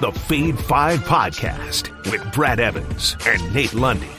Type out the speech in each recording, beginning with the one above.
the Fade 5 podcast with Brad Evans and Nate Lundy.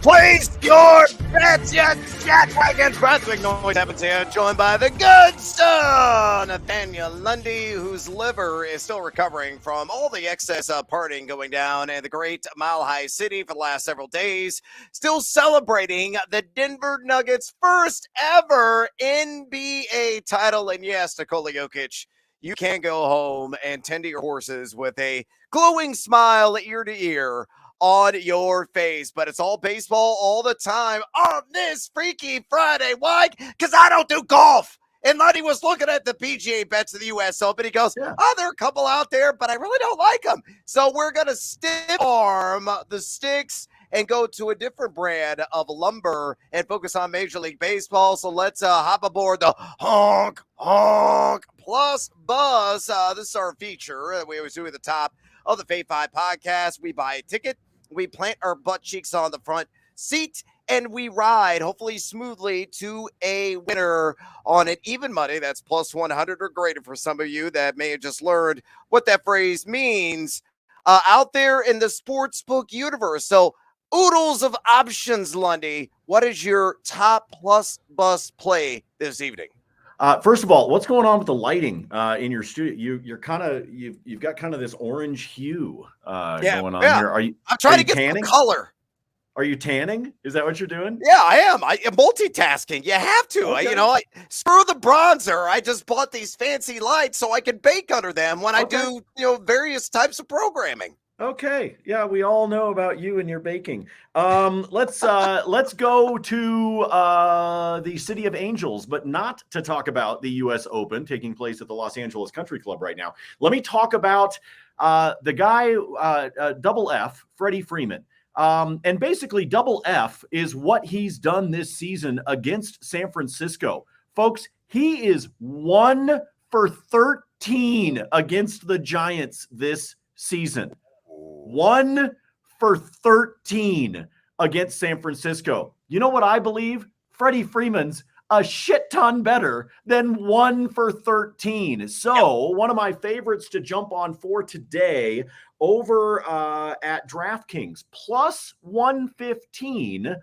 Place your bets, you jackwagons. Brad Evans here, joined by the good son, Nathaniel Lundy, whose liver is still recovering from all the excess partying going down in the great Mile High City for the last several days. Still celebrating the Denver Nuggets' first ever NBA title. And yes, Nikola Jokic, you can go home and tend to your horses with a glowing smile ear to ear on your face, but it's all baseball all the time on this Freaky Friday. Why? Because I don't do golf. And Lundy was looking at the PGA bets of the U.S. Open. He goes, oh, there are a couple out there, but I really don't like them. So we're going to stiff arm the sticks and go to a different brand of lumber and focus on Major League Baseball. So let's hop aboard the honk plus buzz. This is our feature that we always do at the top of the Fade 5 podcast. We buy a ticket, we plant our butt cheeks on the front seat, and we ride, hopefully smoothly, to a winner on an even money. That's plus 100 or greater for some of you that may have just learned what that phrase means out there in the sportsbook universe. So, oodles of options, Lundy. What is your top plus bus play this evening? First of all, what's going on with the lighting in your studio? You've got kind of this orange hue going on here. I'm trying to get some color. Are you tanning? Is that what you're doing? Yeah, I am. I'm multitasking. You have to. Okay. I screw the bronzer. I just bought these fancy lights so I can bake under them when I do, various types of programming. Okay. Yeah, we all know about you and your baking. Let's go to the City of Angels, but not to talk about the U.S. Open taking place at the Los Angeles Country Club right now. Let me talk about the guy, Double F, Freddie Freeman. And basically, Double F is what he's done this season against San Francisco. Folks, he is 1 for 13 against the Giants this season. 1 for 13 against San Francisco. You know what I believe? Freddie Freeman's a shit ton better than 1 for 13. So one of my favorites to jump on for today over at DraftKings, plus 115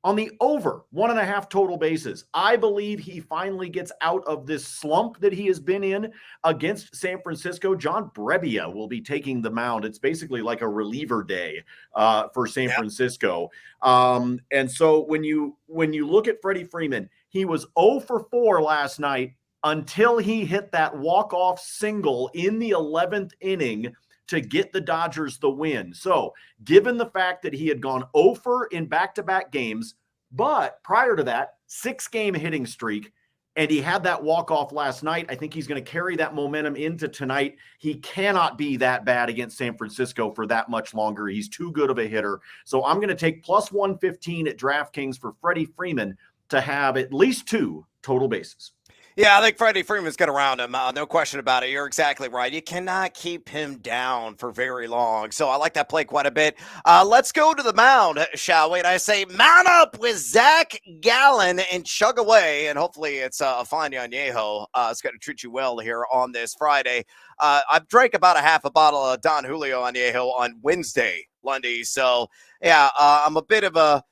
on the over 1.5 total bases. I believe he finally gets out of this slump that he has been in against San Francisco. John Brebbia will be taking the mound. It's basically like a reliever day for San Francisco. And so when you look at Freddie Freeman, he was 0 for 4 last night until he hit that walk-off single in the 11th inning to get the Dodgers the win. So given the fact that he had gone 0 for in back-to-back games, but prior to that, 6-game hitting streak, and he had that walk-off last night, I think he's going to carry that momentum into tonight. He cannot be that bad against San Francisco for that much longer. He's too good of a hitter. So I'm going to take plus 115 at DraftKings for Freddie Freeman to have at least 2 total bases. Yeah, I think Freddie Freeman's got around him. No question about it. You're exactly right. You cannot keep him down for very long. So I like that play quite a bit. Let's go to the mound, shall we? And I say mount up with Zach Gallen and chug away. And hopefully it's a fine añejo. It's going to treat you well here on this Friday. I've drank about a half a bottle of Don Julio añejo on Wednesday, Lundy. So, I'm a bit of a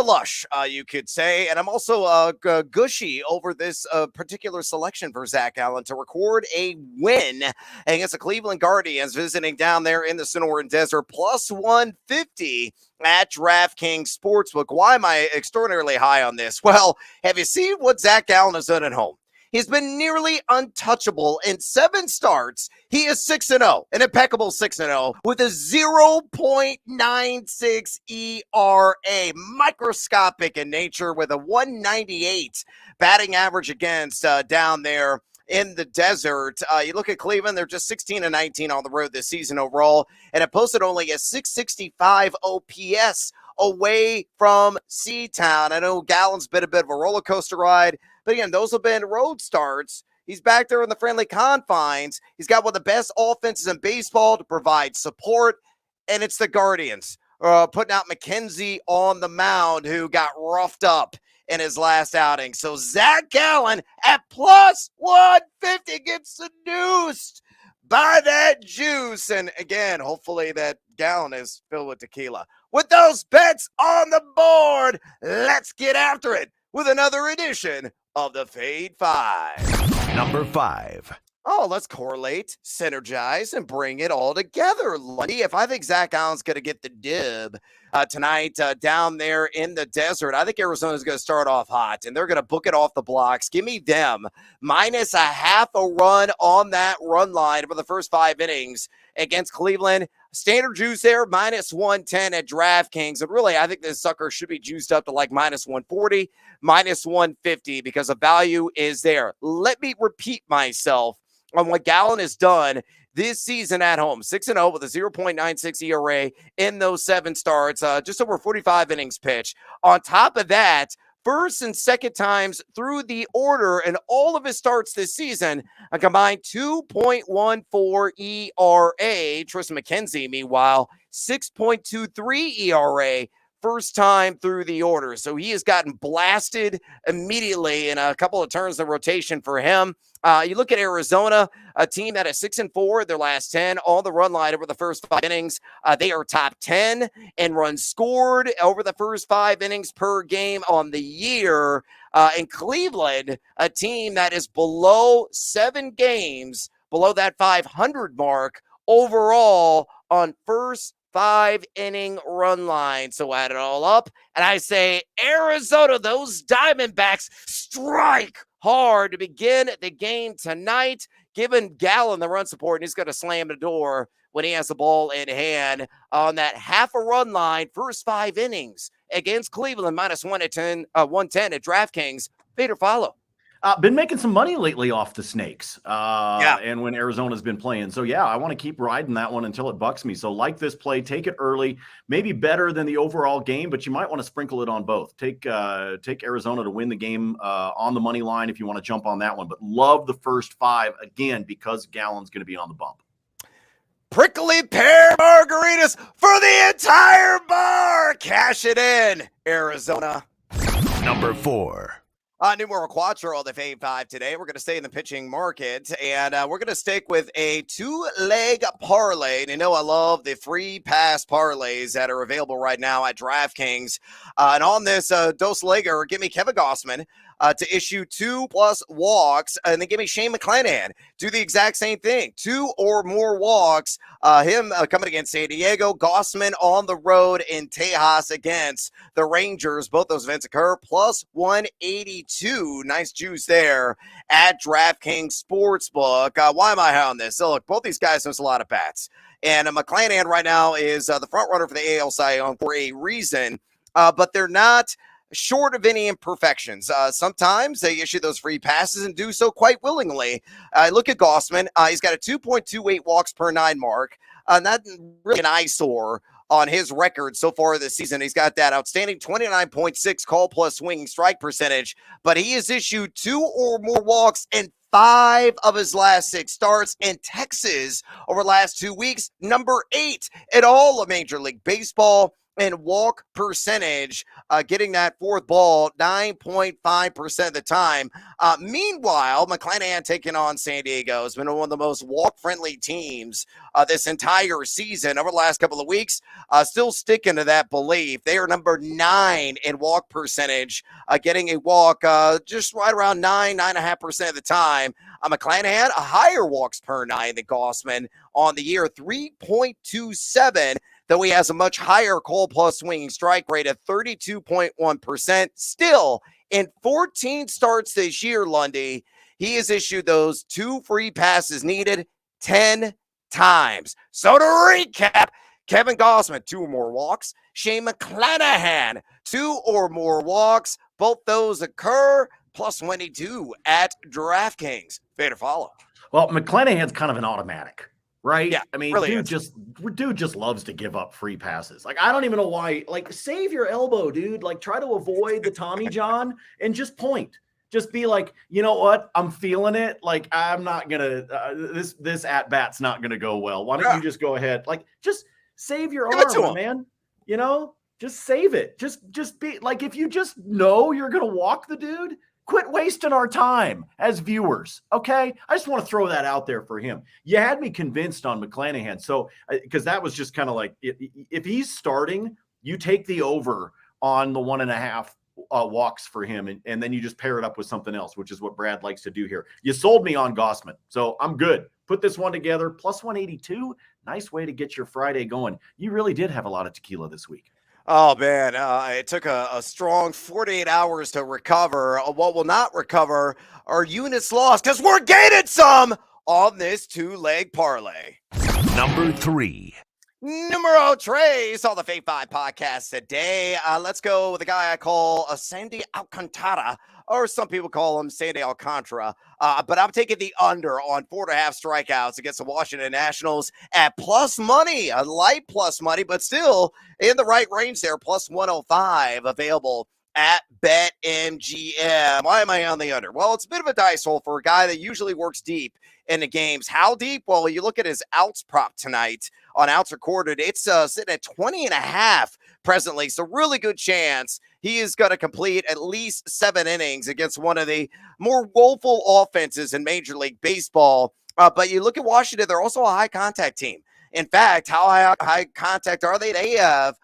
lush, you could say. And I'm also gushy over this particular selection for Zach Allen to record a win against the Cleveland Guardians visiting down there in the Sonoran Desert. Plus 150 at DraftKings Sportsbook. Why am I extraordinarily high on this? Well, have you seen what Zach Allen has done at home? He's been nearly untouchable in 7 starts. He is 6-0, an impeccable 6-0 with a 0.96 ERA, microscopic in nature with a 198 batting average against down there in the desert. You look at Cleveland, they're just 16-19 on the road this season overall, and it posted only a 665 OPS away from C-Town. I know Gallen's been a bit of a roller coaster ride, but again, those have been road starts. He's back there in the friendly confines. He's got one of the best offenses in baseball to provide support, and it's the Guardians putting out McKenzie on the mound, who got roughed up in his last outing. So Zach Gallen at plus 150 gets seduced Buy that juice. And again, hopefully that gallon is filled with tequila. With those bets on the board, let's get after it with another edition of the Fade 5. Number 5. Oh, let's correlate, synergize, and bring it all together, Lundy. If I think Zach Allen's going to get the dib tonight down there in the desert, I think Arizona's going to start off hot, and they're going to book it off the blocks. Give me them minus a half a run on that run line for the first 5 innings against Cleveland. Standard juice there, minus 110 at DraftKings. And really, I think this sucker should be juiced up to like minus 140, minus 150 because the value is there. Let me repeat myself on what Gallen has done this season at home. 6-0 with a 0.96 ERA in those 7 starts, just over 45 innings pitched. On top of that, first and second times through the order in all of his starts this season, a combined 2.14 ERA. Tristan McKenzie, meanwhile, 6.23 ERA. First time through the order. So he has gotten blasted immediately in a couple of turns of rotation for him. You look at Arizona, a team that is 6-4 their last 10 on the run line over the first 5 innings. They are top 10 in runs scored over the first 5 innings per game on the year. In Cleveland, a team that is below 7 games, below that 500 mark overall on first 5-inning run line. So add it all up, and I say Arizona, those Diamondbacks strike hard to begin the game tonight. Giving Gallen the run support, and he's going to slam the door when he has the ball in hand on that half a run line. First 5 innings against Cleveland, minus 110 at DraftKings. Fade or follow? Been making some money lately off the Snakes. And when Arizona's been playing. So, yeah, I want to keep riding that one until it bucks me. So, like this play, take it early. Maybe better than the overall game, but you might want to sprinkle it on both. Take Arizona to win the game on the money line if you want to jump on that one. But love the first 5, again, because Gallen's going to be on the bump. Prickly pear margaritas for the entire bar. Cash it in, Arizona. Number 4. Numero Quattro of the Fade 5 today. We're going to stay in the pitching market, and we're going to stick with a 2-leg parlay. And you know I love the free pass parlays that are available right now at DraftKings. And on this dos legger, give me Kevin Gossman to issue 2+ walks, and then give me Shane McClanahan. Do the exact same thing. 2 or more walks. Him coming against San Diego. Gossman on the road in Tejas against the Rangers. Both those events occur. Plus 182. Nice juice there at DraftKings Sportsbook. Why am I high on this? So look, both these guys miss a lot of bats. And McClanahan right now is the front runner for the AL Cy Young for a reason. But they're not short of any imperfections. Sometimes they issue those free passes and do so quite willingly. Look at Gossman. He's got a 2.28 walks per 9 mark. Not really an eyesore on his record so far this season. He's got that outstanding 29.6 call plus swinging strike percentage, but he has issued 2 or more walks in 5 of his last 6 starts. In Texas over the last 2 weeks, number 8 in all of Major League Baseball. And walk percentage, getting that 4th ball 9.5% of the time. Meanwhile, McClanahan taking on San Diego has been one of the most walk-friendly teams this entire season. Over the last couple of weeks, still sticking to that belief. They are number 9 in walk percentage, getting a walk just right around 9.5% of the time. McClanahan, a higher walks per 9 than Gossman on the year, 3.27. Though he has a much higher call plus swinging strike rate of 32.1%. Still, in 14 starts this year, Lundy, he has issued those 2 free passes needed 10 times. So to recap, Kevin Gossman, 2 or more walks. Shane McClanahan, 2 or more walks. Both those occur, plus 22 at DraftKings. Fade or follow? Well, McClanahan's kind of an automatic. Right? Yeah, I mean, really dude just loves to give up free passes. Like, I don't even know why. Like, save your elbow, dude. Like, try to avoid the Tommy John and just point. Just be like, you know what? I'm feeling it. Like, I'm not gonna. This at bat's not gonna go well. Why don't you just go ahead? Like, just save your arm, man. You know, just save it. Just be like, if you just know you're gonna walk the dude, Quit wasting our time as viewers, okay? I just want to throw that out there for him. You had me convinced on McClanahan. So, because that was just kind of like, if he's starting, you take the over on the 1.5 walks for him, and then you just pair it up with something else, which is what Brad likes to do here. You sold me on Gossman, so I'm good. Put this one together, plus 182. Nice way to get your Friday going. You really did have a lot of tequila this week. Oh, man, it took a strong 48 hours to recover. What will not recover are units lost because we're gaining some on this two-leg parlay. Number 3. Numero tres on the Fave 5 podcast today. Let's go with a guy I call Sandy Alcantara, or some people call him Sandy Alcantara. But I'm taking the under on 4.5 strikeouts against the Washington Nationals at plus money, a light plus money, but still in the right range there, plus 105 available at BetMGM. Why am I on the under? Well, it's a bit of a dice hole for a guy that usually works deep in the games. How deep? Well, you look at his outs prop tonight on outs recorded. It's sitting at 20.5 presently. So really good chance he is going to complete at least 7 innings against one of the more woeful offenses in Major League Baseball. But you look at Washington, they're also a high contact team. In fact, how high contact are they? They have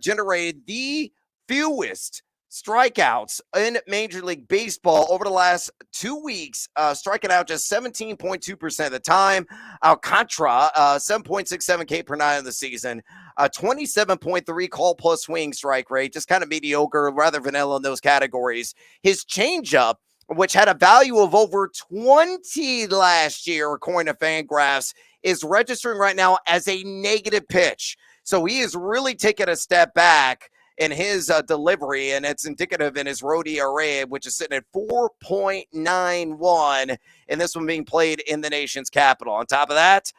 generated the fewest strikeouts in Major League Baseball over the last 2 weeks, striking out just 17.2% of the time. Alcantara, 7.67 K per nine in the season, 27.3 call plus swing strike rate, just kind of mediocre, rather vanilla in those categories. His changeup, which had a value of over 20 last year, according to Fangraphs, is registering right now as a negative pitch. So he is really taking a step back in his delivery, and it's indicative in his road ERA, which is sitting at 4.91, and this one being played in the nation's capital. On top of that,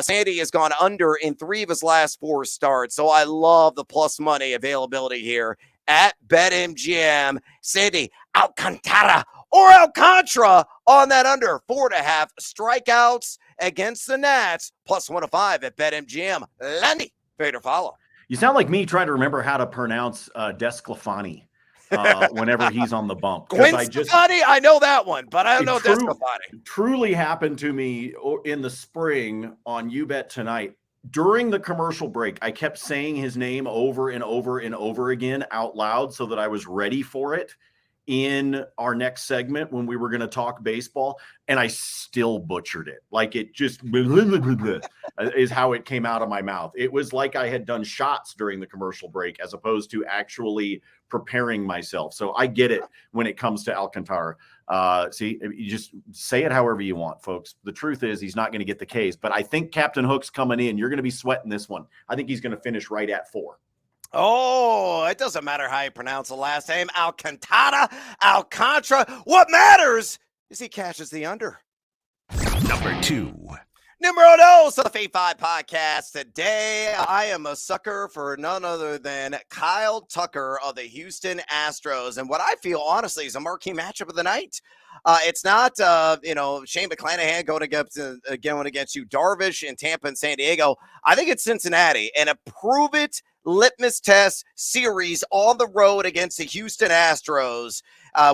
Sandy has gone under in 3 of his last 4 starts, so I love the plus money availability here at BetMGM. Sandy Alcantara or Alcantara on that under 4.5 strikeouts against the Nats, plus 105 at BetMGM. Lundy, fair to follow. You sound like me trying to remember how to pronounce Desclafani whenever he's on the bump. Stefani, I know that one, but I don't know Desclafani. Truly happened to me in the spring on You Bet Tonight. During the commercial break, I kept saying his name over and over and over again out loud so that I was ready for it in our next segment when we were going to talk baseball, and I still butchered it. Like it just is how it came out of my mouth. It was like I had done shots during the commercial break as opposed to actually preparing myself. So I get it when it comes to Alcantara. See, you just say it however you want, folks. The truth is he's not going to get the Ks, but I think Captain Hook's coming in. You're going to be sweating this one. I think he's going to finish right at 4. Oh, it doesn't matter how you pronounce the last name. Alcantara, Alcantara. What matters is he catches the under. Number 2. Numero dos of the Fave 5 podcast. Today, I am a sucker for none other than Kyle Tucker of the Houston Astros. And what I feel, honestly, is a marquee matchup of the night. It's not, Shane McClanahan going against you, Darvish in Tampa and San Diego. I think it's Cincinnati, and a prove-it litmus test series on the road against the Houston Astros.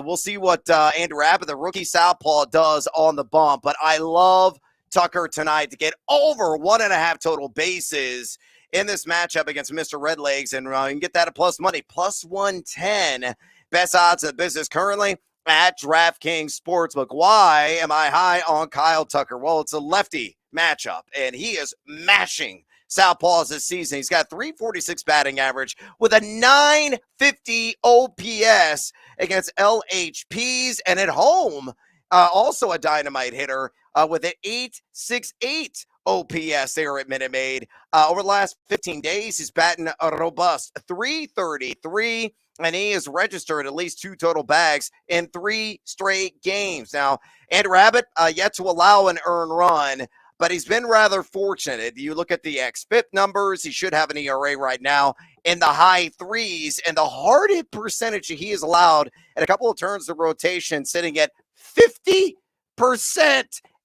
We'll see what Andrew Abbott, the rookie southpaw, does on the bump. But I love Tucker tonight to get over 1.5 total bases in this matchup against Mr. Redlegs, and you can get that at plus money, plus 110. Best odds in the business currently at DraftKings Sportsbook. Why am I high on Kyle Tucker? Well, it's a lefty matchup, and he is mashing southpaws this season. He's got 346 batting average with a 950 OPS against LHPs, and at home, also a dynamite hitter with an 868 OPS there at Minute Maid. Over the last 15 days, he's batting a robust 333, and he has registered at least 2 total bags in 3 straight games. Now, Andrew Abbott yet to allow an earned run, but he's been rather fortunate. You look at the xFIP numbers, he should have an ERA right now in the high 3s, and the hard hit percentage he has allowed at a couple of turns of rotation sitting at 50%.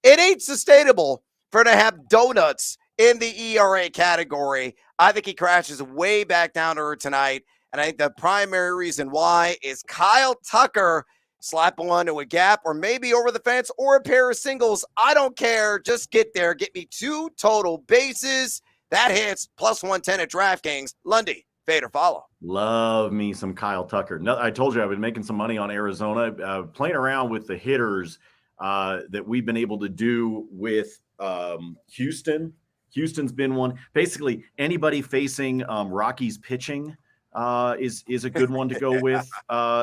It ain't sustainable for him to have donuts in the ERA category. I think he crashes way back down to her tonight, and I think the primary reason why is Kyle Tucker slap one to a gap, or maybe over the fence, or a pair of singles. I don't care. Just get there. Get me 2 total bases. That hits plus 110 at DraftKings. Lundy, fade or follow? Love me some Kyle Tucker. No, I told you I've been making some money on Arizona, playing around with the hitters that we've been able to do with Houston. Houston's been one. Basically, anybody facing Rockies pitching is a good one to go with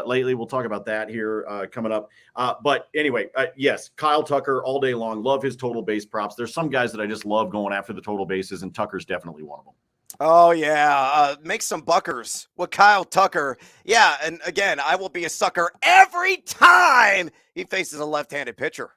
lately. We'll talk about that here coming up. But anyway, yes, Kyle Tucker all day long. Love his total base props. There's some guys that I just love going after the total bases, and Tucker's definitely one of them. Oh, yeah. Make some buckers with Kyle Tucker. Yeah, and again, I will be a sucker every time he faces a left-handed pitcher.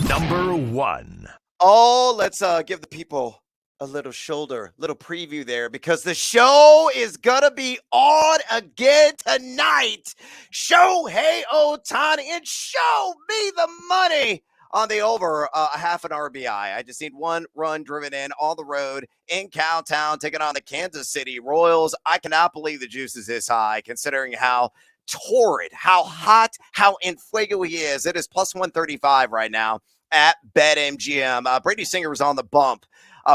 Number 1. Oh, let's give the people a little preview there, because the show is going to be on again tonight. Shohei Ohtani, and show me the money on the over half an RBI. I just need 1 run driven in on the road in Cowtown, taking on the Kansas City Royals. I cannot believe the juice is this high, considering how torrid, how hot, how in fuego he is. It is plus 135 right now at BetMGM. Brady Singer was on the bump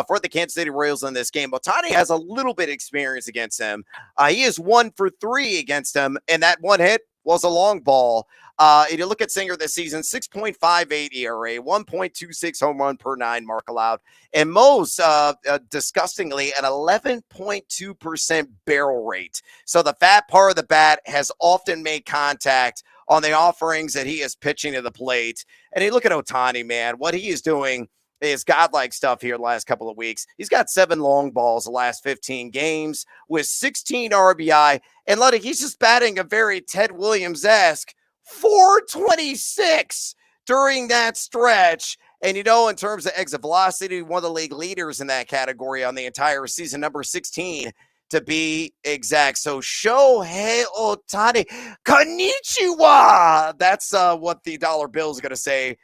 for the Kansas City Royals in this game. Ohtani has a little bit of experience against him. He is 1 for 3 against him, and that one hit was a long ball. If you look at Singer this season, 6.58 ERA, 1.26 home run per 9 mark allowed, and most disgustingly an 11.2% barrel rate. So the fat part of the bat has often made contact on the offerings that he is pitching to the plate. And you look at Ohtani, man, what he is doing is godlike stuff here the last couple of weeks. He's got 7 long balls the last 15 games with 16 RBI. And Luddy, he's just batting a very Ted Williams-esque 426 during that stretch. And, you know, in terms of exit velocity, one of the league leaders in that category on the entire season, number 16 to be exact. So Shohei Ohtani, konnichiwa. That's what the dollar bill is going to say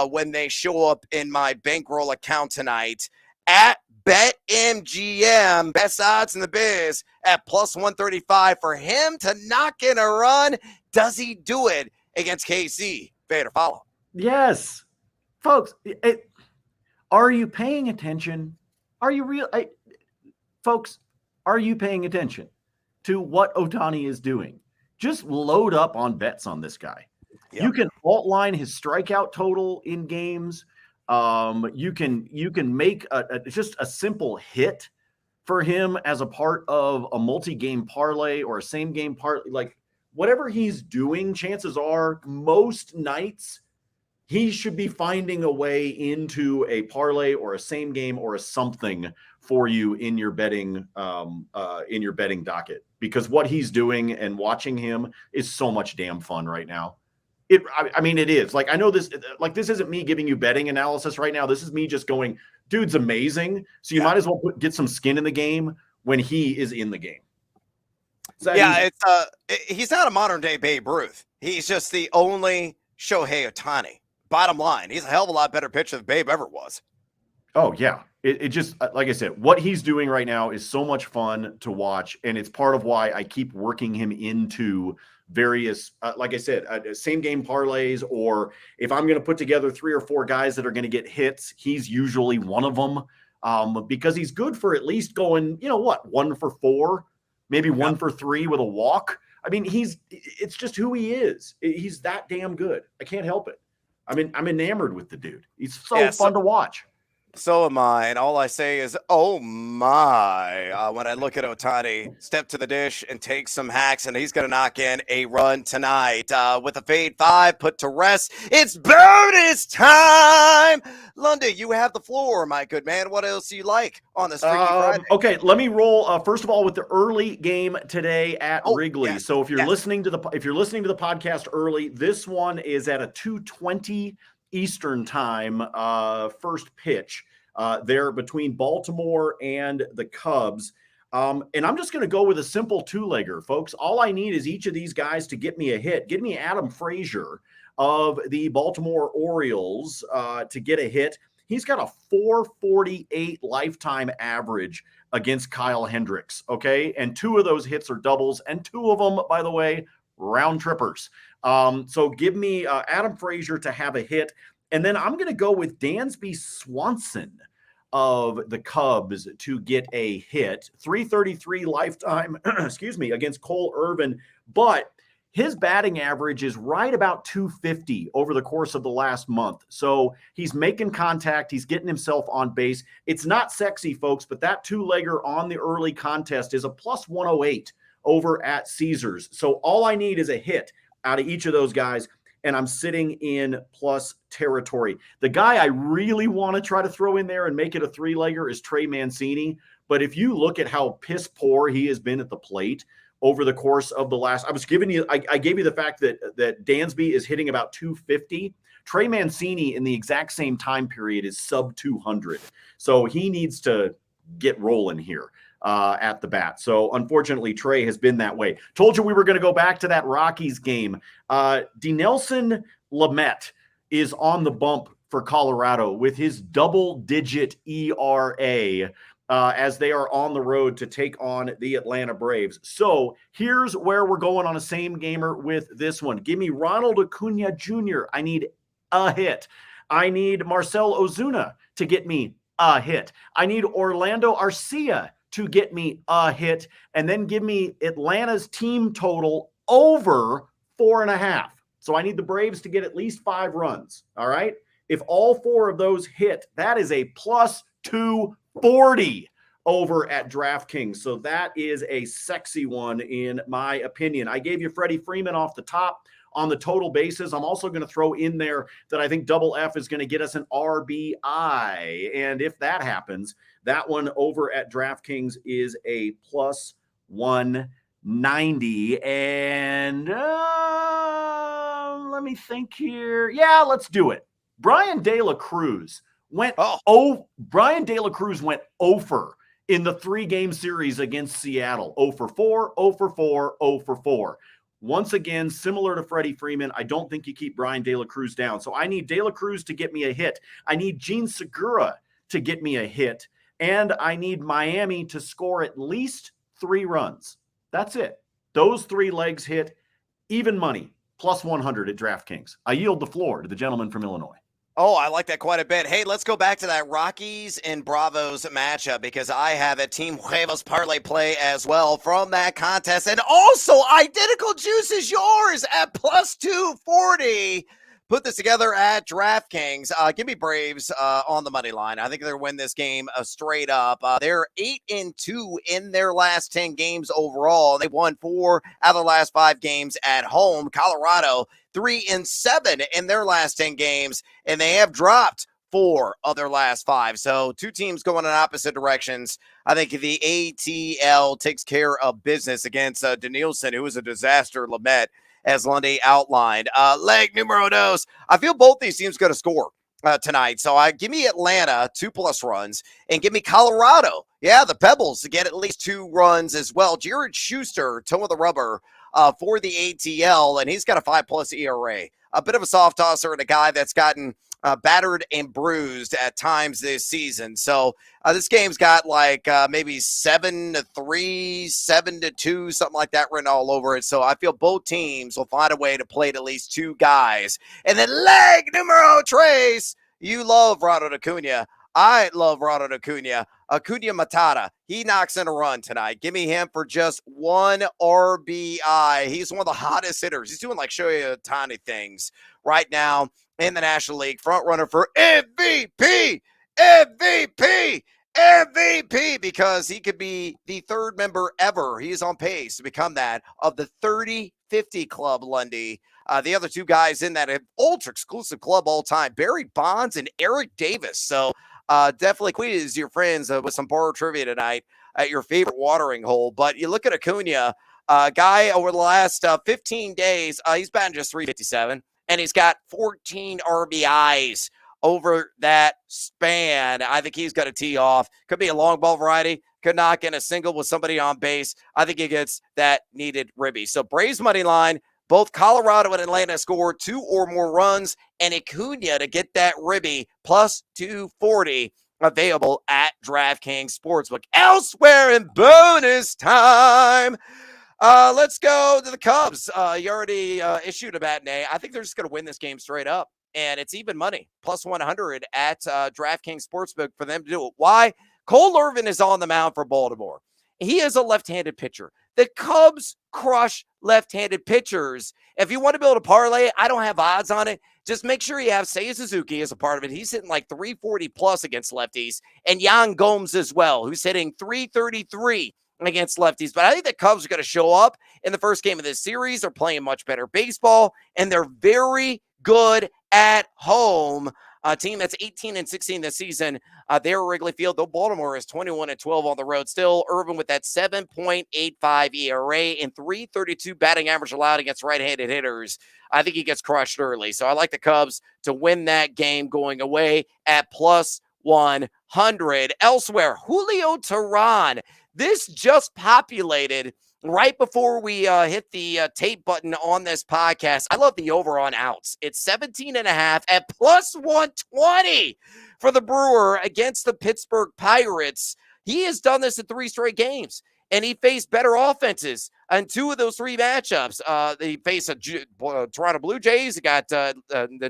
when they show up in my bankroll account tonight at BetMGM. Best odds in the biz at plus 135 for him to knock in a run. Does he do it against KC? Fade or follow? Yes. Folks, are you paying attention? Are you real? Folks, are you paying attention to what Ohtani is doing? Just load up on bets on this guy. Yep. You can alt line his strikeout total in games. You can make just a simple hit for him as a part of a multi-game parlay or a same-game parlay. Like, whatever he's doing, chances are most nights he should be finding a way into a parlay or a same game or a something for you in your betting docket, because what he's doing and watching him is so much damn fun right now. I mean, it is. Like, I know this, like, this isn't me giving you betting analysis right now. This is me just going, dude's amazing. So you might as well get some skin in the game when he is in the game. Yeah, he's not a modern day Babe Ruth. He's just the only Shohei Ohtani. Bottom line, he's a hell of a lot better pitcher than Babe ever was. Oh, yeah. It just, like I said, what he's doing right now is so much fun to watch. And it's part of why I keep working him into various, like I said, same game parlays, or if I'm going to put together 3 or 4 guys that are going to get hits, he's usually one of them, because he's good for at least going, 1 for 4, maybe 1 for 3 with a walk. I mean, it's just who he is. He's that damn good. I can't help it. I mean, I'm enamored with the dude. He's so fun to watch. So am I, and all I say is, oh my, when I look at Ohtani, step to the dish and take some hacks, and he's going to knock in a run tonight. With a fade 5 put to rest, it's bonus time! Lundy, you have the floor, my good man. What else do you like on this Freaky Friday? Okay, let me roll, first of all, with the early game today at Wrigley. So if you're listening to the podcast early, this one is at a 2:20 Eastern time, first pitch there between Baltimore and the Cubs. And I'm just going to go with a simple 2-legger, folks. All I need is each of these guys to get me a hit. Give me Adam Frazier of the Baltimore Orioles to get a hit. He's got a 448 lifetime average against Kyle Hendricks, okay? And 2 of those hits are doubles, and 2 of them, by the way, round trippers. So give me Adam Frazier to have a hit. And then I'm going to go with Dansby Swanson of the Cubs to get a hit. 333 lifetime, excuse me, against Cole Irvin. But his batting average is right about 250 over the course of the last month. So he's making contact. He's getting himself on base. It's not sexy, folks, but that two-legger on the early contest is a plus 108 over at Caesars. So all I need is a hit out of each of those guys, and I'm sitting in plus territory. The guy I really want to try to throw in there and make it a three-legger is Trey Mancini. But if you look at how piss poor he has been at the plate over the course of the last, I gave you the fact that Dansby is hitting about 250. Trey Mancini in the exact same time period is sub 200. So he needs to get rolling here at the bat. So unfortunately, Trey has been that way. Told you we were going to go back to that Rockies game. Dinelson Lamet is on the bump for Colorado with his double-digit ERA. As they are on the road to take on the Atlanta Braves. So here's where we're going on a same gamer with this one. Give me Ronald Acuna Jr. I need a hit. I need Marcell Ozuna to get me a hit. I need Orlando Arcia to get me a hit. And then give me Atlanta's team total over 4.5. So I need the Braves to get at least 5 runs. All right. If all 4 of those hit, that is a plus 240 over at DraftKings. So that is a sexy one in my opinion. I gave you Freddie Freeman off the top on the total basis. I'm also going to throw in there that I think Double F is going to get us an RBI. And if that happens, that one over at DraftKings is a plus 190. And let me think here. Yeah, let's do it. Brian De La Cruz went Brian De La Cruz went 0 in the 3-game series against Seattle. 0 for 4, 0 for 4, 0 for 4. Once again, similar to Freddie Freeman, I don't think you keep Brian De La Cruz down. So I need De La Cruz to get me a hit. I need Gene Segura to get me a hit. And I need Miami to score at least 3 runs. That's it. Those 3 legs hit, even money, plus 100 at DraftKings. I yield the floor to the gentleman from Illinois. Oh, I like that quite a bit. Hey, let's go back to that Rockies and Bravos matchup because I have a Team Huevos parlay play as well from that contest. And also, identical juice is yours at plus 240. Put this together at DraftKings. Give me Braves on the money line. I think they're win this game straight up. They're 8-2 in their last 10 games overall. They won 4 out of the last 5 games at home. Colorado 3-7 in their last 10 games, and they have dropped 4 of their last 5. So 2 teams going in opposite directions. I think the ATL takes care of business against Danielson, who was a disaster. Lamet, as Lundy outlined. Leg numero dos. I feel both these teams going to score tonight. So give me Atlanta 2+ runs and give me Colorado. Yeah, the Pebbles to get at least 2 runs as well. Jared Schuster, toe of the rubber for the ATL, and he's got a 5+ ERA. A bit of a soft tosser and a guy that's gotten battered and bruised at times this season. So this game's got like maybe 7-3, 7-2, something like that written all over it. So I feel both teams will find a way to play at least 2 guys. And then leg numero tres. You love Ronald Acuna. I love Ronald Acuna. Acuna Matata. He knocks in a run tonight. Give me him for just 1 RBI. He's one of the hottest hitters. He's doing like Shohei Ohtani things right now in the National League. Front runner for MVP. MVP, because he could be the 3rd member ever. He is on pace to become that of the 30-50 club, Lundy. The other 2 guys in that ultra-exclusive club all time, Barry Bonds and Eric Davis. So definitely quiz your friends with some borrow trivia tonight at your favorite watering hole. But you look at Acuna, guy over the last 15 days, he's batting just 357, and he's got 14 RBIs over that span. I think he's got to tee off. Could be a long ball variety. Could knock in a single with somebody on base. I think he gets that needed ribby. So Braves money line, both Colorado and Atlanta score 2 or more runs, and Acuna to get that ribby plus 240 available at DraftKings Sportsbook. Elsewhere in bonus time, Let's go to the Cubs. You already issued a matinee. I think they're just going to win this game straight up. And it's even money, plus 100 at DraftKings Sportsbook for them to do it. Why? Cole Irvin is on the mound for Baltimore. He is a left-handed pitcher. The Cubs crush left-handed pitchers. If you want to build a parlay, I don't have odds on it. Just make sure you have Seiya Suzuki as a part of it. He's hitting like 340 plus against lefties. And Yan Gomes as well, who's hitting 333 against lefties. But I think the Cubs are going to show up in the first game of this series. They're playing much better baseball, and they're very good at home. A team that's 18-16 this season. They're at Wrigley Field, though Baltimore is 21-12 on the road. Still, Irvin with that 7.85 ERA and 332 batting average allowed against right-handed hitters. I think he gets crushed early. So I like the Cubs to win that game going away at plus 100. Elsewhere, Julio Teheran. This just populated right before we hit the tape button on this podcast. I love the over on outs. It's 17.5 at plus 120 for the Brewer against the Pittsburgh Pirates. He has done this in 3 straight games, and he faced better offenses in 2 of those 3 matchups. He faced Toronto Blue Jays. He got the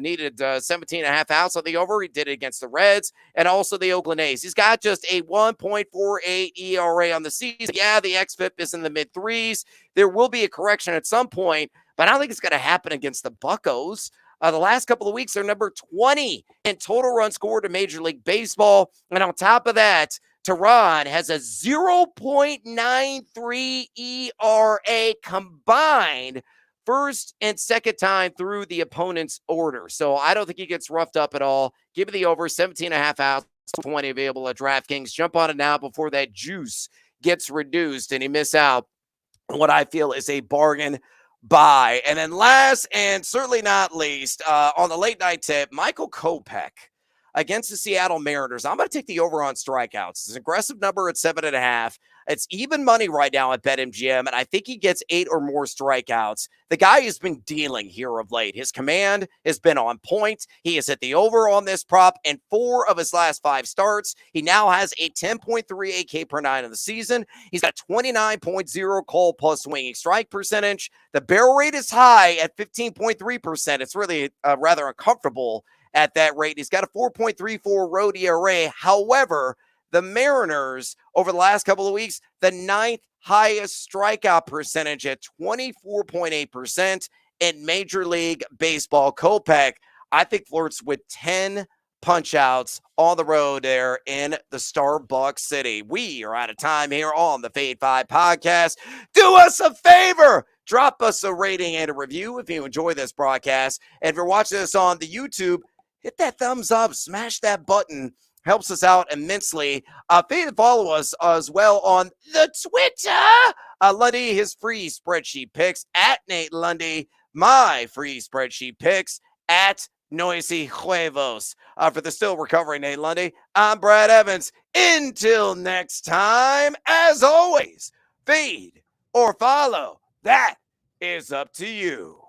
needed 17.5 outs on the over. He did it against the Reds and also the Oakland A's. He's got just a 1.48 ERA on the season. Yeah, the xFIP is in the mid-3s. There will be a correction at some point, but I don't think it's going to happen against the Buccos. The last couple of weeks, they're number 20 in total runs scored in Major League Baseball. And on top of that, Teheran has a 0.93 ERA combined first and second time through the opponent's order. So I don't think he gets roughed up at all. Give me the over 17.5 outs, 20 available at DraftKings. Jump on it now before that juice gets reduced and you miss out on what I feel is a bargain buy. And then last and certainly not least, on the late night tip, Michael Kopech against the Seattle Mariners. I'm going to take the over on strikeouts. It's an aggressive number at 7.5. It's even money right now at BetMGM, and I think he gets 8 or more strikeouts. The guy has been dealing here of late. His command has been on point. He has hit the over on this prop in 4 of his last 5 starts. He now has a 10.38 K per 9 in the season. He's got 29.0 call plus swinging strike percentage. The barrel rate is high at 15.3%. It's really rather uncomfortable at that rate. He's got a 4.34 road ERA. However, the Mariners, over the last couple of weeks, the 9th highest strikeout percentage at 24.8% in Major League Baseball. Kopech, I think, flirts with 10 punch-outs on the road there in the Starbucks City. We are out of time here on the Fade 5 podcast. Do us a favor. Drop us a rating and a review if you enjoy this broadcast. And if you're watching this on the YouTube, hit that thumbs up, smash that button. Helps us out immensely. Follow us as well on the Twitter. Lundy, his free spreadsheet picks at Nate Lundy. My free spreadsheet picks at Noisy Huevos. For the still recovering Nate Lundy, I'm Brad Evans. Until next time, as always, feed or follow. That is up to you.